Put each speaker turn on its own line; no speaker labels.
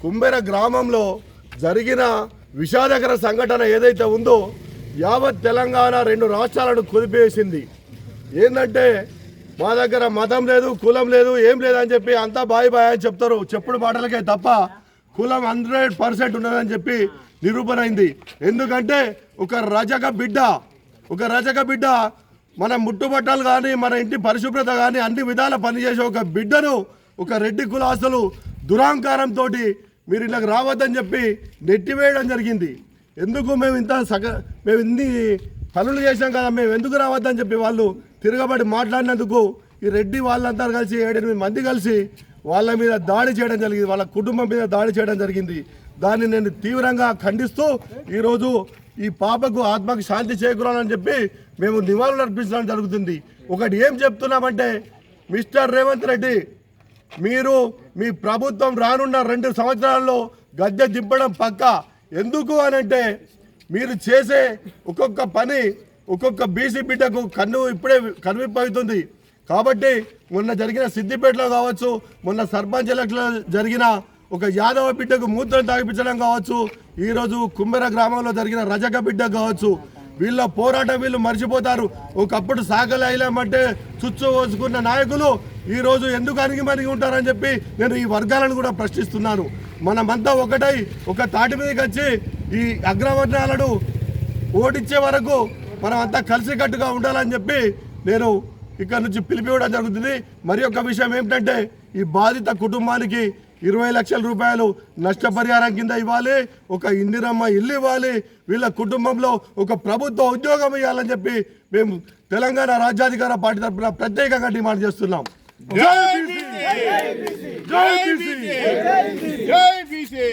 కుంబెర గ్రామంలో జరిగిన విషాదకర సంఘటన ఏదైతే ఉందో యావత్ తెలంగాణ 2 రాష్ట్రాలను కుదిపేసింది. ఏంటంటే మా దగ్గర మతం లేదు, కులం లేదు, ఏం లేదని చెప్పి అంతా బాయ్ బాయ్ అని చెప్తారు. చెప్పుడు మాటలకే తప్ప కులం 100% ఉన్నదని చెప్పి నిరూపణ అయింది. ఎందుకంటే ఒక రజక బిడ్డ మన ముట్టుబట్టలు కానీ మన ఇంటి పరిశుభ్రత కానీ అన్ని విధాల పనిచేసే ఒక బిడ్డను ఒక రెడ్డి కులాస్తులు దురాంకారంతో మీరు ఇళ్ళకి రావద్దని చెప్పి నెట్టివేయడం జరిగింది. ఎందుకు మేము ఇన్ని పనులు చేసాం కదా, మేము ఎందుకు రావద్దని చెప్పి వాళ్ళు తిరగబడి మాట్లాడినందుకు ఈ రెడ్డి వాళ్ళంతా కలిసి 7-8 మంది కలిసి వాళ్ళ మీద దాడి చేయడం జరిగింది, వాళ్ళ కుటుంబం మీద దాడి చేయడం జరిగింది. దాన్ని నేను తీవ్రంగా ఖండిస్తూ ఈరోజు ఈ పాపకు ఆత్మకు శాంతి చేకూరాలని చెప్పి మేము నివాళులు అర్పించడం జరుగుతుంది. ఒకటి ఏం చెప్తున్నామంటే, మిస్టర్ రేవంత్ రెడ్డి, మీరు మీ ప్రభుత్వం రానున్న 2 సంవత్సరాల్లో గద్దె దింపడం పక్కా. ఎందుకు అనంటే మీరు చేసే ఒక్కొక్క పని ఒక్కొక్క బీసీ బిడ్డకు ఇప్పుడే కనువిప్పవుతుంది. కాబట్టి మొన్న జరిగిన సిద్దిపేటలో కావచ్చు, మొన్న సర్పంచ్ ఎలక్షన్లో జరిగిన ఒక యాదవ బిడ్డకు మూత్రం తాగిపించడం కావచ్చు, ఈరోజు కుంబెర గ్రామంలో జరిగిన రజక బిడ్డ కావచ్చు, వీళ్ళ పోరాటం వీళ్ళు మర్చిపోతారు. ఒకప్పుడు సాగలు అయిలామంటే చుచ్చు పోసుకున్న నాయకులు ఈరోజు ఎందుకు అణిగి ఉంటారని చెప్పి నేను ఈ వర్గాలను కూడా ప్రశ్నిస్తున్నాను. మనమంతా ఒకటై ఒక తాటి మీదకి వచ్చి ఈ అగ్రవర్ణాలను ఓడించే వరకు మనం అంతా కలిసికట్టుగా ఉండాలని చెప్పి నేను ఇక్కడ నుంచి పిలిపివ్వడం జరుగుతుంది. మరి ఒక విషయం ఏమిటంటే, ఈ బాధిత కుటుంబానికి 20 లక్షల రూపాయలు నష్టపరిహారం కింద ఇవ్వాలి, ఒక ఇందిరమ్మ ఇల్లు ఇవ్వాలి, వీళ్ళ కుటుంబంలో ఒక ప్రభుత్వ ఉద్యోగం ఇవ్వాలని చెప్పి మేము తెలంగాణ రాజ్యాధికార పార్టీ తరఫున ప్రత్యేకంగా డిమాండ్ చేస్తున్నాం. జై బీసీ.